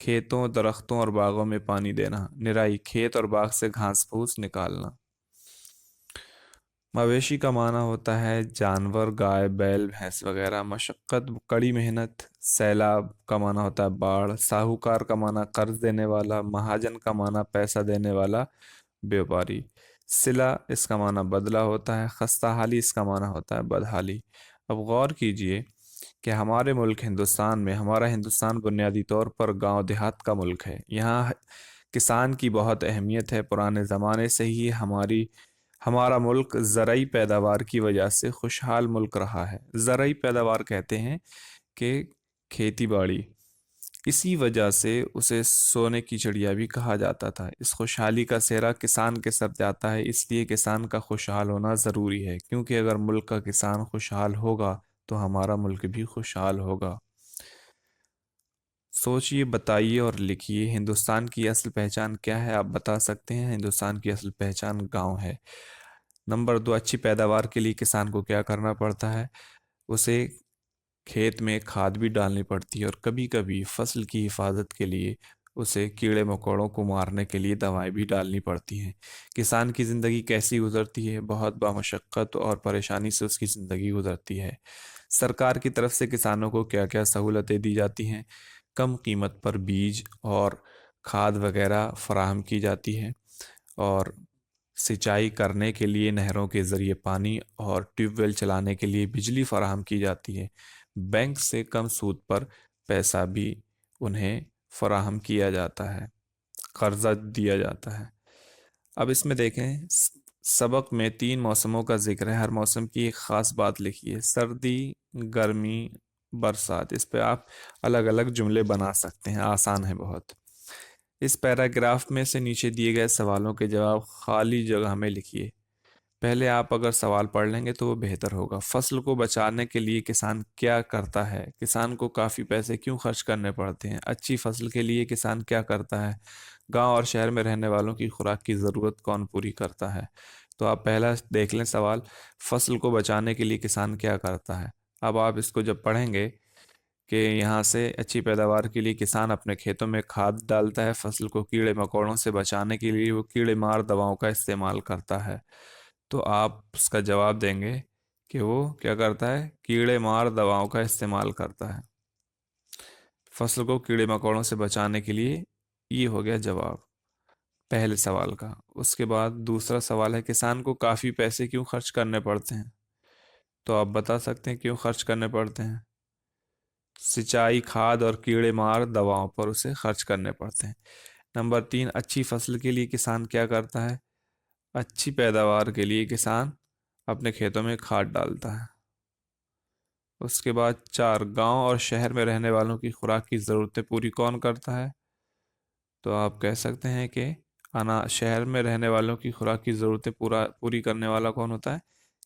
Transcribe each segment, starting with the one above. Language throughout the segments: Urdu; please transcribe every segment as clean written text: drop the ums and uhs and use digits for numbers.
کھیتوں درختوں اور باغوں میں پانی دینا. نرائی کھیت اور باغ سے گھاس پھوس نکالنا. مویشی کا معنی ہوتا ہے جانور، گائے بیل بھینس وغیرہ. مشقت کڑی محنت. سیلاب کا معنی ہوتا ہے باڑھ. ساہوکار کا معنی قرض دینے والا. مہاجن کا معنی پیسہ دینے والا بیوپاری. صلہ اس کا معنی بدلہ ہوتا ہے. خستہ حالی اس کا معنی ہوتا ہے بدحالی. اب غور کیجئے کہ ہمارے ملک ہندوستان میں، ہمارا ہندوستان بنیادی طور پر گاؤں دیہات کا ملک ہے. یہاں کسان کی بہت اہمیت ہے. پرانے زمانے سے ہی ہمارا ملک زرعی پیداوار کی وجہ سے خوشحال ملک رہا ہے. زرعی پیداوار کہتے ہیں کہ کھیتی باڑی. اسی وجہ سے اسے سونے کی چڑیا بھی کہا جاتا تھا. اس خوشحالی کا سہرا کسان کے سر جاتا ہے. اس لیے کسان کا خوشحال ہونا ضروری ہے، کیونکہ اگر ملک کا کسان خوشحال ہوگا تو ہمارا ملک بھی خوشحال ہوگا. سوچئے، بتائیے اور لکھیے، ہندوستان کی اصل پہچان کیا ہے؟ آپ بتا سکتے ہیں. ہندوستان کی اصل پہچان گاؤں ہے. نمبر 2، اچھی پیداوار کے لیے کسان کو کیا کرنا پڑتا ہے؟ اسے کھیت میں کھاد بھی ڈالنی پڑتی ہے، اور کبھی کبھی فصل کی حفاظت کے لیے اسے کیڑے مکوڑوں کو مارنے کے لیے دوائیں بھی ڈالنی پڑتی ہیں. کسان کی زندگی کیسی گزرتی ہے؟ بہت بامشقت اور پریشانی سے اس کی زندگی گزرتی ہے. سرکار کی طرف سے کسانوں کو کیا کیا سہولتیں دی جاتی ہیں؟ کم قیمت پر بیج اور کھاد وغیرہ فراہم کی جاتی ہے، اور سینچائی کرنے کے لیے نہروں کے ذریعے پانی اور ٹیوب ویل چلانے کے لیے بجلی فراہم کی جاتی ہے. بینک سے کم سود پر پیسہ بھی انہیں فراہم کیا جاتا ہے، قرضہ دیا جاتا ہے. اب اس میں دیکھیں، سبق میں 3 موسموں کا ذکر ہے. ہر موسم کی ایک خاص بات لکھیے. سردی، گرمی، برسات. اس پہ آپ الگ الگ جملے بنا سکتے ہیں، آسان ہے بہت. اس پیراگراف میں سے نیچے دیے گئے سوالوں کے جواب خالی جگہ میں لکھیے. پہلے آپ اگر سوال پڑھ لیں گے تو وہ بہتر ہوگا. فصل کو بچانے کے لیے کسان کیا کرتا ہے؟ کسان کو کافی پیسے کیوں خرچ کرنے پڑتے ہیں؟ اچھی فصل کے لیے کسان کیا کرتا ہے؟ گاؤں اور شہر میں رہنے والوں کی خوراک کی ضرورت کون پوری کرتا ہے؟ تو آپ پہلا دیکھ لیں سوال، فصل کو بچانے کے لیے کسان کیا کرتا ہے. اب آپ اس کو جب پڑھیں گے کہ یہاں سے اچھی پیداوار کے لیے کسان اپنے کھیتوں میں کھاد ڈالتا ہے، فصل کو کیڑے مکوڑوں سے بچانے کے لیے وہ کیڑے مار دواؤں کا استعمال کرتا ہے، تو آپ اس کا جواب دیں گے کہ وہ کیا کرتا ہے؟ کیڑے مار دواؤں کا استعمال کرتا ہے فصل کو کیڑے مکوڑوں سے بچانے کے لیے. یہ ہو گیا جواب پہلے سوال کا. اس کے بعد دوسرا سوال ہے، کسان کو کافی پیسے کیوں خرچ کرنے پڑتے ہیں؟ تو آپ بتا سکتے ہیں کیوں خرچ کرنے پڑتے ہیں. سینچائی، کھاد اور کیڑے مار دواؤں پر اسے خرچ کرنے پڑتے ہیں. نمبر 3، اچھی فصل کے لیے کسان کیا کرتا ہے؟ اچھی پیداوار کے لیے کسان اپنے کھیتوں میں کھاد ڈالتا ہے. اس کے بعد 4، گاؤں اور شہر میں رہنے والوں کی خوراک کی ضرورتیں پوری کون کرتا ہے؟ تو آپ کہہ سکتے ہیں کہ شہر میں رہنے والوں کی خوراک کی ضرورتیں پوری کرنے والا کون ہوتا ہے؟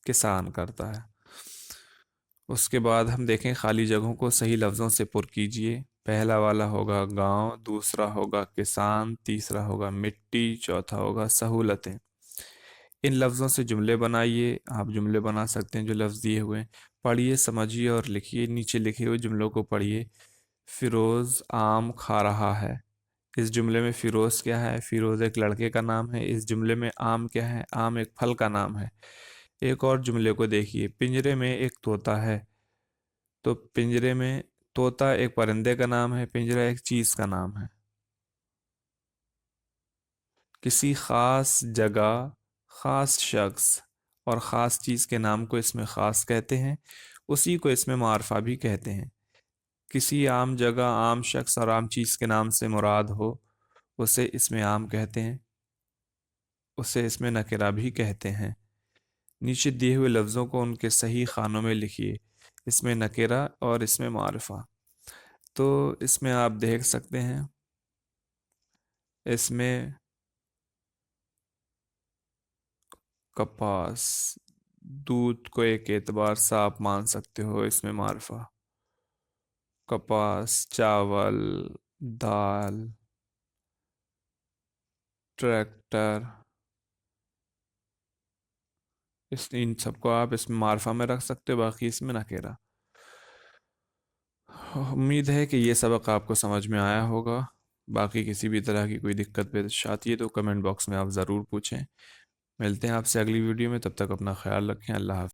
کسان کرتا ہے. اس کے بعد ہم دیکھیں خالی جگہوں کو صحیح لفظوں سے پر کیجئے. پہلا والا ہوگا گاؤں، دوسرا ہوگا کسان، تیسرا ہوگا مٹی، چوتھا ہوگا سہولتیں. ان لفظوں سے جملے بنائیے. آپ جملے بنا سکتے ہیں جو لفظ دیے ہوئے ہیں. پڑھیے، سمجھیے اور لکھیے. نیچے لکھے ہوئے جملوں کو پڑھیے. فیروز آم کھا رہا ہے. اس جملے میں فیروز کیا ہے؟ فیروز ایک لڑکے کا نام ہے. اس جملے میں آم کیا ہے؟ آم ایک پھل کا نام ہے. ایک اور جملے کو دیکھیے، پنجرے میں ایک طوطا ہے. تو پنجرے میں طوطا ایک پرندے کا نام ہے، پنجرہ ایک چیز کا نام ہے. کسی خاص جگہ، خاص شخص اور خاص چیز کے نام کو اس میں خاص کہتے ہیں. اسی کو اس میں معرفہ بھی کہتے ہیں. کسی عام جگہ، عام شخص اور عام چیز کے نام سے مراد ہو اسے اس میں عام کہتے ہیں، اسے اس میں نکرہ بھی کہتے ہیں. نیچے دیے ہوئے لفظوں کو ان کے صحیح خانوں میں لکھیے. اس میں نکرہ اور اس میں معرفہ. تو اس میں آپ دیکھ سکتے ہیں، اس میں کپاس، دودھ کو ایک اعتبار سے آپ مان سکتے ہو اس میں معرفہ. کپاس، چاول، دال، ٹریکٹر، ان سب کو آپ اس میں معرفہ میں رکھ سکتے ہو، باقی اس میں نکرہ. امید ہے کہ یہ سبق آپ کو سمجھ میں آیا ہوگا. باقی کسی بھی طرح کی کوئی دقت پیش آتی ہے تو کمنٹ باکس میں آپ ضرور پوچھیں۔ ملتے ہیں آپ سے اگلی ویڈیو میں، تب تک اپنا خیال رکھیں۔ اللہ حافظ۔